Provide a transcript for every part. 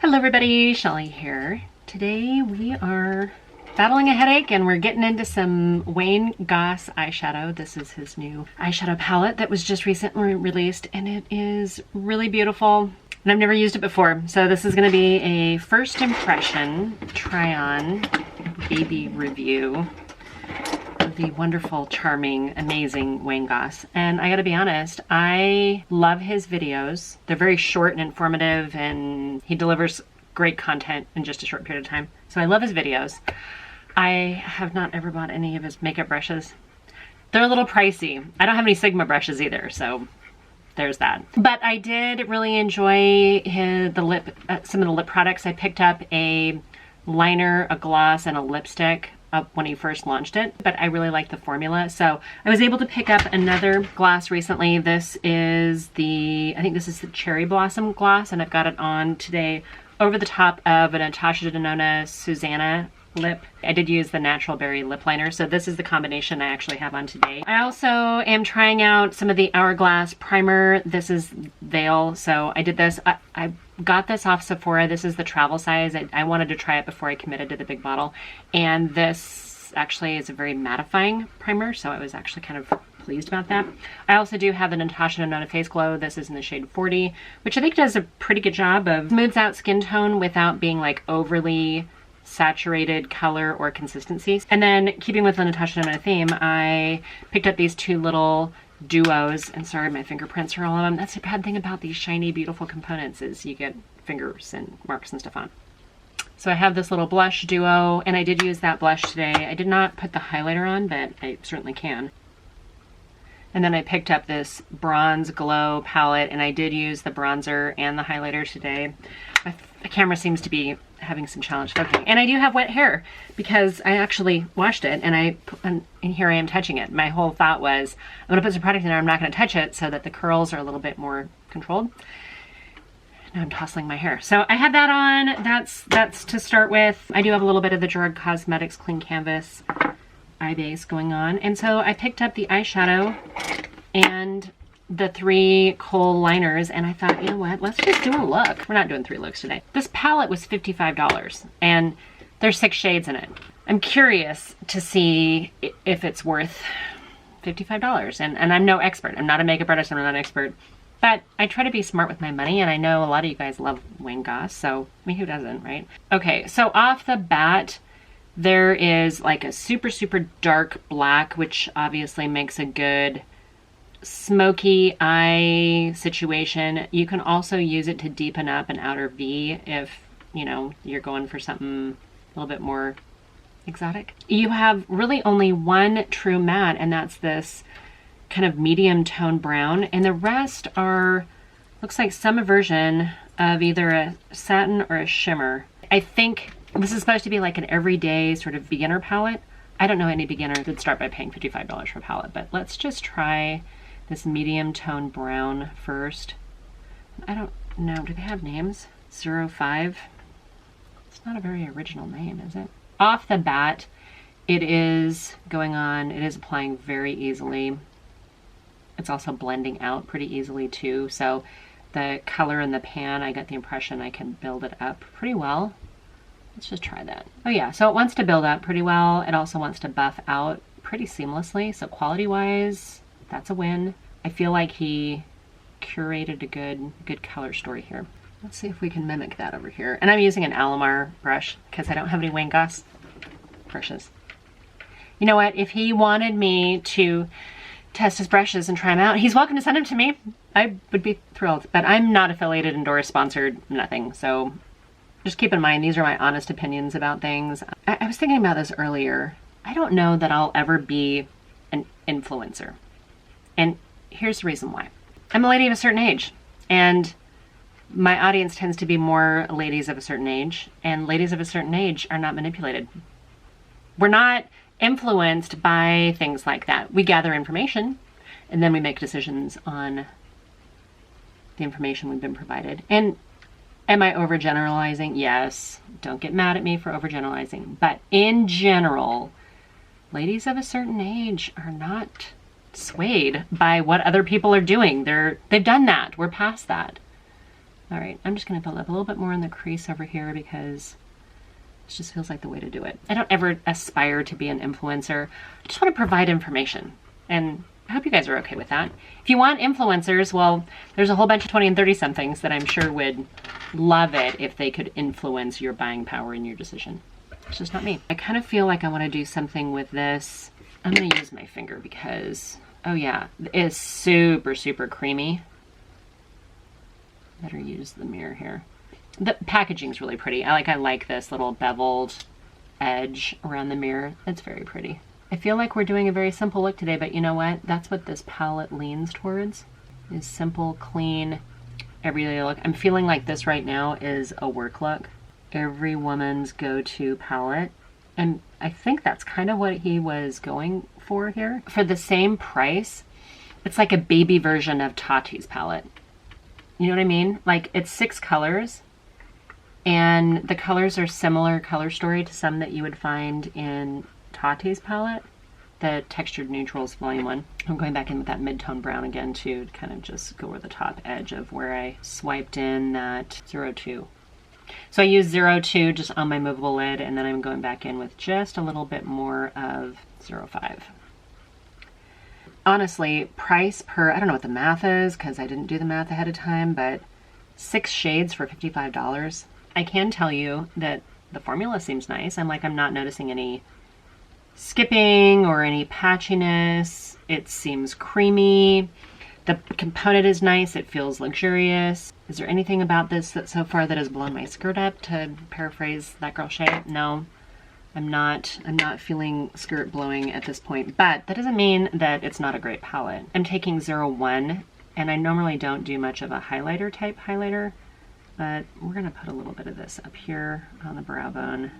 Hello everybody, Shelley here. Today we are battling a headache and we're getting into some Wayne Goss eyeshadow. This is his new eyeshadow palette that was just recently released and it is really beautiful. And I've never used it before. So this is gonna be a first impression try on baby review of the wonderful, charming, amazing Wayne Goss. And I gotta be honest, I love his videos. They're very short and informative and he delivers great content in just a short period of time. So I love his videos. I have not ever bought any of his makeup brushes. They're a little pricey. I don't have any Sigma brushes either, so there's that. But I did really enjoy some of the lip products. I picked up a liner, a gloss, and a lipstick up when he first launched it, but I really like the formula. So I was able to pick up another gloss recently. This is I think this is the Cherry Blossom gloss, and I've got it on today over the top of a Natasha Denona Susanna lip. I did use the Natural Berry lip liner, so this is the combination I actually have on today. I also am trying out some of the Hourglass primer. This is Veil, so I did this. I got this off Sephora. This is the travel size. I wanted to try it before I committed to the big bottle, and this actually is a very mattifying primer, so I was actually kind of pleased about that. I also do have the Natasha Denona Face Glow. This is in the shade 40, which I think does a pretty good job of smooths out skin tone without being like overly saturated color or consistencies. And then keeping with the Natasha Denona theme, I picked up these two little duos, and sorry my fingerprints are all on them. That's the bad thing about these shiny beautiful components is you get fingers and marks and stuff on. So I have this little blush duo, and I did use that blush today. I did not put the highlighter on, but I certainly can. And then I picked up this Bronze Glow palette, and I did use the bronzer and the highlighter today. My camera seems to be having some challenge focusing. And I do have wet hair because I actually washed it, and here I am touching it. My whole thought was, I'm gonna put some product in there, I'm not gonna touch it so that the curls are a little bit more controlled. Now I'm tousling my hair. So I had that on, that's to start with. I do have a little bit of the Drug Cosmetics Clean Canvas eye base going on. And so I picked up the eyeshadow and the 3 kohl liners, and I thought, you know what, let's just do a look. We're not doing 3 looks today. This palette was $55 and there's 6 shades in it. I'm curious to see if it's worth $55. And I'm no expert. I'm not a makeup artist, I'm not an expert. But I try to be smart with my money, and I know a lot of you guys love Wayne Goss, so I mean, who doesn't, right? Okay, so off the bat, there is like a super, super dark black, which obviously makes a good smoky eye situation. You can also use it to deepen up an outer V if, you know, you're going for something a little bit more exotic. You have really only one true matte, and that's this kind of medium tone brown, and the rest are, looks like some version of either a satin or a shimmer. I think this is supposed to be like an everyday sort of beginner palette. I don't know any beginner that would start by paying $55 for a palette, but let's just try this medium tone brown first. I don't know, do they have names? 05? It's not a very original name, is it? Off the bat, it is going on, it is applying very easily. It's also blending out pretty easily too. So the color in the pan, I got the impression I can build it up pretty well. Let's just try that. Oh yeah, so it wants to build up pretty well. It also wants to buff out pretty seamlessly. So quality wise, that's a win. I feel like he curated a good color story here. Let's see if we can mimic that over here. And I'm using an Alamar brush because I don't have any Wayne Goss brushes. You know what, if he wanted me to test his brushes and try them out, he's welcome to send them to me. I would be thrilled, but I'm not affiliated, endorsed, sponsored, nothing. So just keep in mind, these are my honest opinions about things. I was thinking about this earlier. I don't know that I'll ever be an influencer. And here's the reason why. I'm a lady of a certain age, and my audience tends to be more ladies of a certain age, and ladies of a certain age are not manipulated. We're not influenced by things like that. We gather information and then we make decisions on the information we've been provided. And am I overgeneralizing? Yes. Don't get mad at me for overgeneralizing. But in general, ladies of a certain age are not swayed by what other people are doing. They've done that. We're past that. All right, I'm just gonna build up a little bit more in the crease over here because it just feels like the way to do it. I don't ever aspire to be an influencer. I just want to provide information. And I hope you guys are okay with that. If you want influencers, well, there's a whole bunch of 20 and 30 somethings that I'm sure would love it if they could influence your buying power and your decision. It's just not me. I kind of feel like I want to do something with this. I'm going to use my finger because, oh yeah, it is super, super creamy. Better use the mirror here. The packaging is really pretty. I like this little beveled edge around the mirror. It's very pretty. I feel like we're doing a very simple look today, but you know what? That's what this palette leans towards, is simple, clean, everyday look. I'm feeling like this right now is a work look. Every woman's go-to palette. And I think that's kind of what he was going for here. For the same price, it's like a baby version of Tati's palette. You know what I mean? Like, it's 6 colors, and the colors are similar color story to some that you would find in Tati's palette, the Textured Neutrals Volume 1. I'm going back in with that mid-tone brown again to kind of just go over the top edge of where I swiped in that 02. So I used 02 just on my movable lid, and then I'm going back in with just a little bit more of 05. Honestly, price per, I don't know what the math is because I didn't do the math ahead of time, but 6 shades for $55. I can tell you that the formula seems nice. I'm not noticing any skipping or any patchiness. It seems creamy. The component is nice. It feels luxurious. Is there anything about this that so far that has blown my skirt up, to paraphrase that girl Shay? No, I'm not feeling skirt blowing at this point, but that doesn't mean that it's not a great palette. I'm taking 01, and I normally don't do much of a highlighter type highlighter, but we're gonna put a little bit of this up here on the brow bone.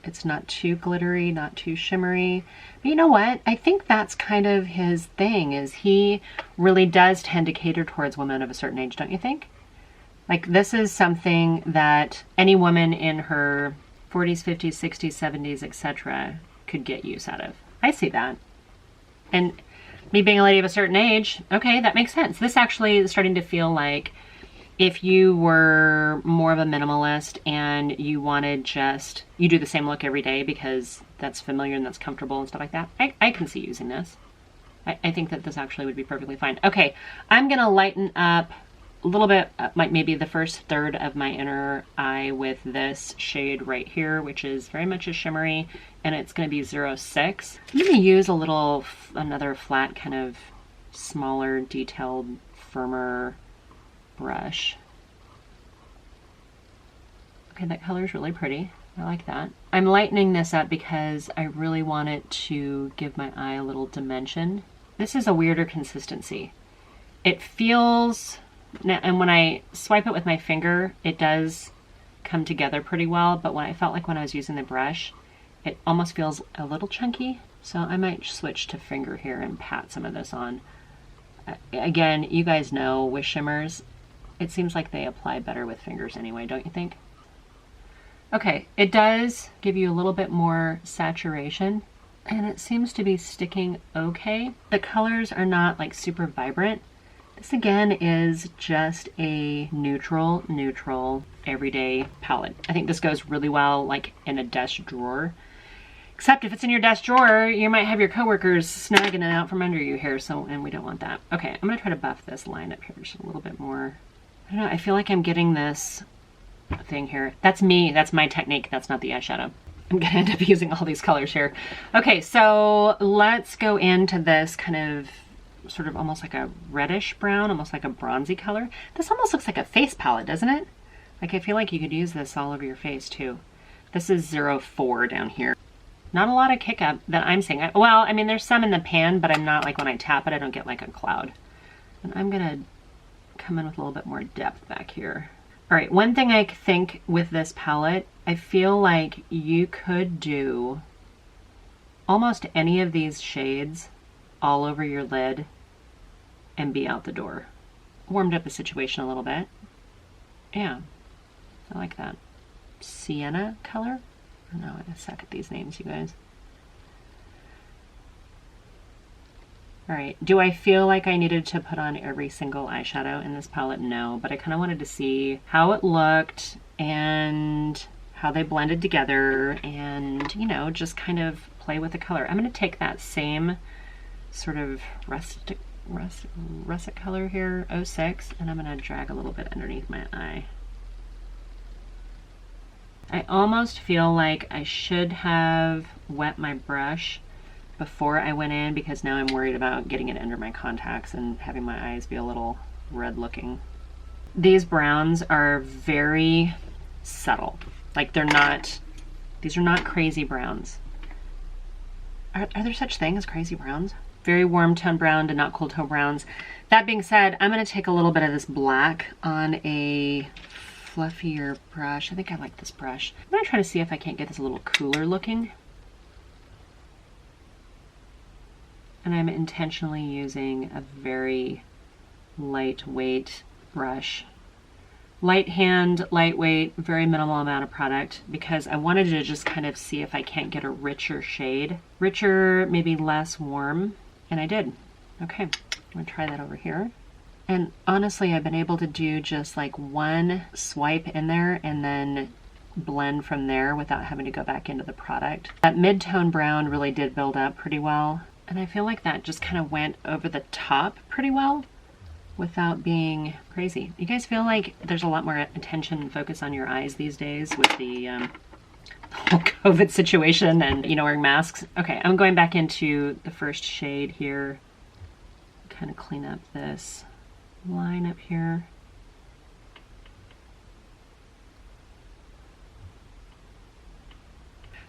It's not too glittery, not too shimmery. But you know what? I think that's kind of his thing, is he really does tend to cater towards women of a certain age, don't you think? Like, this is something that any woman in her 40s, 50s, 60s, 70s, etc. could get use out of. I see that. And me being a lady of a certain age, okay, that makes sense. This actually is starting to feel like if you were more of a minimalist and you wanted just, you do the same look every day because that's familiar and that's comfortable and stuff like that, I can see using this. I think that this actually would be perfectly fine. Okay, I'm gonna lighten up a little bit, like maybe the first third of my inner eye with this shade right here, which is very much a shimmery, and it's gonna be 06. I'm gonna use another flat, kind of smaller, detailed, firmer brush. Okay, that color is really pretty. I like that. I'm lightening this up because I really want it to give my eye a little dimension. This is a weirder consistency. It feels, and when I swipe it with my finger, it does come together pretty well, but when I was using the brush, it almost feels a little chunky. So I might switch to finger here and pat some of this on. Again, you guys know with shimmers, it seems like they apply better with fingers anyway, don't you think? Okay, it does give you a little bit more saturation, and it seems to be sticking okay. The colors are not like super vibrant. This again is just a neutral, everyday palette. I think this goes really well like in a desk drawer. Except if it's in your desk drawer, you might have your coworkers snagging it out from under you here, and we don't want that. Okay, I'm gonna try to buff this line up here just a little bit more. I don't know, I feel like I'm getting this thing here. That's me, that's my technique, that's not the eyeshadow. I'm gonna end up using all these colors here. Okay, so let's go into this kind of sort of almost like a reddish brown, almost like a bronzy color. This almost looks like a face palette, doesn't it? Like, I feel like you could use this all over your face too. This is 04 down here. Not a lot of kick up that I'm seeing. Well, I mean, there's some in the pan, but I'm not, like, when I tap it, I don't get like a cloud. And I'm gonna come in with a little bit more depth back here. All right, one thing I think with this palette, I feel like you could do almost any of these shades all over your lid and be out the door. Warmed up the situation a little bit. Yeah, I like that. Sienna color? I don't know, I gotta suck at these names, you guys. All right, do I feel like I needed to put on every single eyeshadow in this palette? No, but I kind of wanted to see how it looked and how they blended together and, you know, just kind of play with the color. I'm going to take that same sort of russet color here, 06, and I'm going to drag a little bit underneath my eye. I almost feel like I should have wet my brush before I went in, because now I'm worried about getting it under my contacts and having my eyes be a little red looking. These browns are very subtle. Like these are not crazy browns. Are there such things as crazy browns? Very warm tone brown to not cool tone browns. That being said, I'm going to take a little bit of this black on a fluffier brush. I think I like this brush. I'm going to try to see if I can't get this a little cooler looking. And I'm intentionally using a very lightweight brush. Light hand, lightweight, very minimal amount of product, because I wanted to just kind of see if I can't get a richer shade. Richer, maybe less warm, and I did. Okay, I'm gonna try that over here. And honestly, I've been able to do just like one swipe in there and then blend from there without having to go back into the product. That mid-tone brown really did build up pretty well. And I feel like that just kind of went over the top pretty well without being crazy. You guys feel like there's a lot more attention and focus on your eyes these days with the whole COVID situation and, you know, wearing masks? Okay, I'm going back into the first shade here. Kind of clean up this line up here.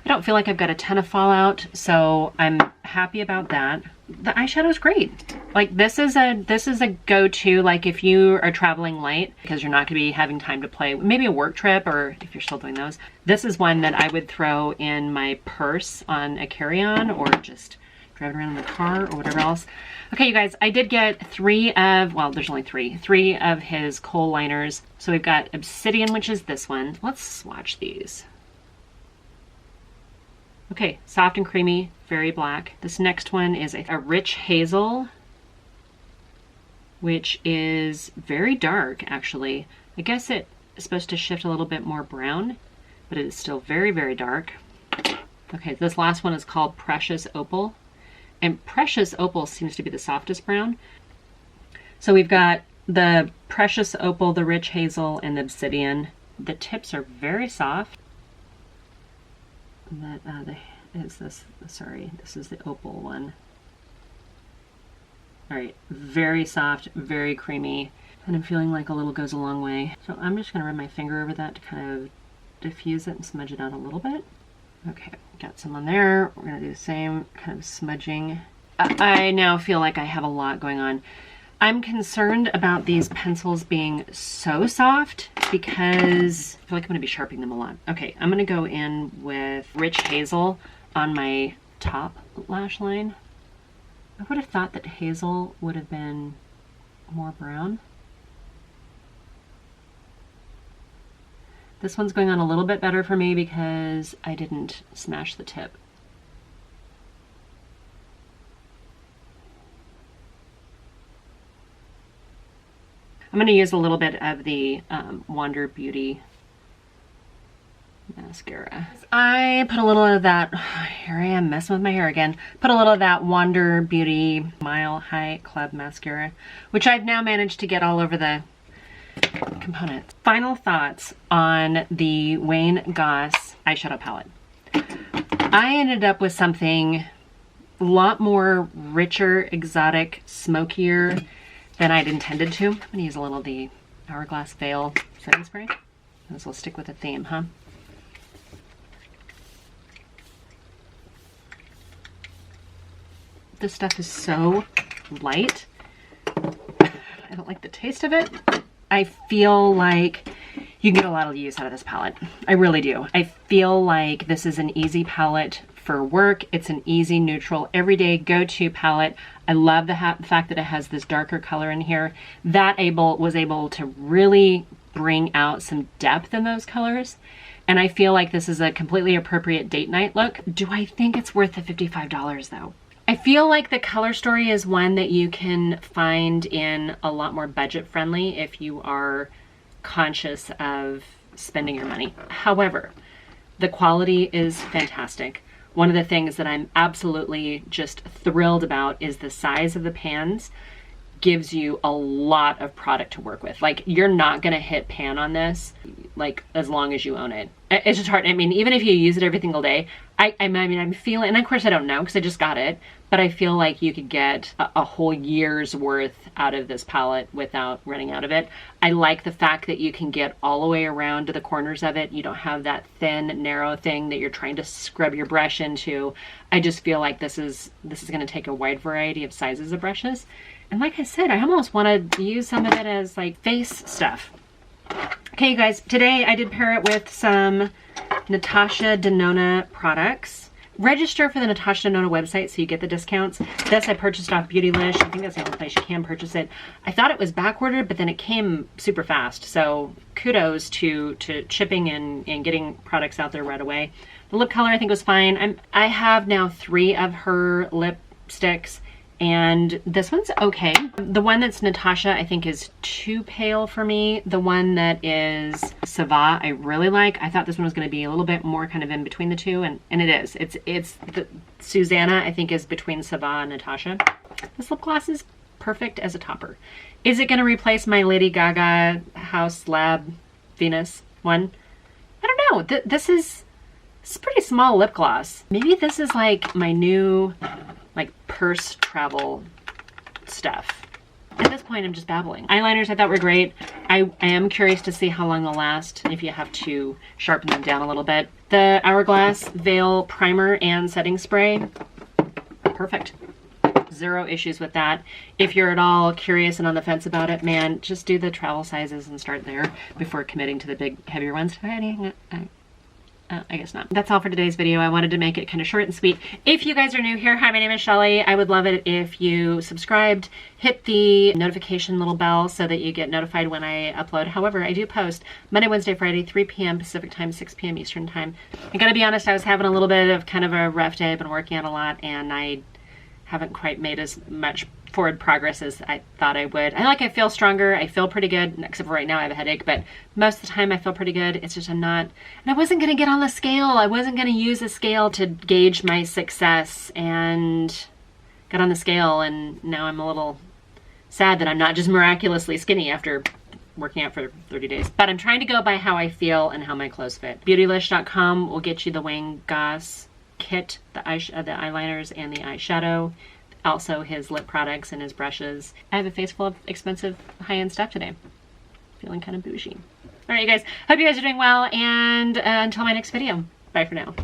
I don't feel like I've got a ton of fallout, so I'm happy about that. The eyeshadow is great. Like this is a go-to, like if you are traveling light because you're not going to be having time to play, maybe a work trip, or if you're still doing those. This is one that I would throw in my purse on a carry-on, or just driving around in the car or whatever else. Okay, you guys, I did get three of his kohl liners. So we've got Obsidian, which is this one. Let's swatch these. Okay, soft and creamy, very black. This next one is a rich hazel, which is very dark, actually. I guess it is supposed to shift a little bit more brown, but it is still very, very dark. Okay, this last one is called Precious Opal, and Precious Opal seems to be the softest brown. So we've got the Precious Opal, the rich hazel, and the Obsidian. The tips are very soft. This is the opal one. All right, very soft, very creamy, and I'm feeling like a little goes a long way. So I'm just gonna run my finger over that to kind of diffuse it and smudge it out a little bit. Okay, got some on there. We're gonna do the same kind of smudging. I now feel like I have a lot going on. I'm concerned about these pencils being so soft because I feel like I'm gonna be sharpening them a lot. Okay, I'm gonna go in with Rich Hazel on my top lash line. I would have thought that hazel would have been more brown. This one's going on a little bit better for me because I didn't smash the tip. I'm going to use a little bit of the Wander Beauty mascara. I put a little of that, here I am messing with my hair again, put a little of that Wander Beauty Mile High Club mascara, which I've now managed to get all over the components. Final thoughts on the Wayne Goss eyeshadow palette. I ended up with something a lot more richer, exotic, smokier than I'd intended to. I'm gonna use a little of the Hourglass Veil setting spray. This will stick with the theme, huh? This stuff is so light. I don't like the taste of it. I feel like you can get a lot of use out of this palette. I really do. I feel like this is an easy palette for work. It's an easy, neutral, everyday go-to palette. I love the fact that it has this darker color in here. That was able to really bring out some depth in those colors. And I feel like this is a completely appropriate date night look. Do I think it's worth the $55 though? I feel like the Color Story is one that you can find in a lot more budget friendly if you are conscious of spending your money. However, the quality is fantastic. One of the things that I'm absolutely just thrilled about is the size of the pans gives you a lot of product to work with. Like, you're not gonna hit pan on this, like, as long as you own it. It's just hard. I mean, even if you use it every single day, I mean, I'm feeling, and of course I don't know because I just got it, but I feel like you could get a whole year's worth out of this palette without running out of it. I like the fact that you can get all the way around to the corners of it. You don't have that thin, narrow thing that you're trying to scrub your brush into. I just feel like this is gonna take a wide variety of sizes of brushes. And like I said, I almost want to use some of it as like face stuff. Okay, you guys, today I did pair it with some Natasha Denona products. Register for the Natasha Denona website so you get the discounts. This I purchased off Beautylish. I think that's the only place you can purchase it. I thought it was back ordered, but then it came super fast. So kudos to shipping and getting products out there right away. The lip color I think was fine. I have now 3 of her lipsticks, and this one's okay. The one that's Natasha I think is too pale for me. The one that is Sava I really like. I thought this one was going to be a little bit more kind of in between the two, and it is. It's the Susanna I think is between Sava and Natasha. This lip gloss is perfect as a topper. Is it going to replace my Lady Gaga House Lab Venus one? I don't know. This is pretty small lip gloss. Maybe this is like my new like purse travel stuff. At this point, I'm just babbling. Eyeliners I thought were great. I am curious to see how long they'll last if you have to sharpen them down a little bit. The Hourglass Veil Primer and Setting Spray, perfect. 0 issues with that. If you're at all curious and on the fence about it, man, just do the travel sizes and start there before committing to the big, heavier ones. I guess not. That's all for today's video. I wanted to make it kind of short and sweet. If you guys are new here, hi, my name is Shelly. I would love it if you subscribed, hit the notification little bell so that you get notified when I upload. However, I do post Monday, Wednesday, Friday, 3 p.m. Pacific time, 6 p.m. Eastern time. I gotta be honest, I was having a little bit of kind of a rough day. I've been working out a lot and I haven't quite made as much forward progress as I thought I would. I feel stronger. I feel pretty good, except for right now I have a headache, but most of the time I feel pretty good. It's just I'm not, and I wasn't gonna get on the scale. I wasn't gonna use a scale to gauge my success, and got on the scale, and now I'm a little sad that I'm not just miraculously skinny after working out for 30 days. But I'm trying to go by how I feel and how my clothes fit. Beautylish.com will get you the Wayne Goss kit, the eyeliners and the eyeshadow. Also his lip products and his brushes. I have a face full of expensive high-end stuff today. Feeling kind of bougie. All right, you guys. Hope you guys are doing well, and until my next video. Bye for now.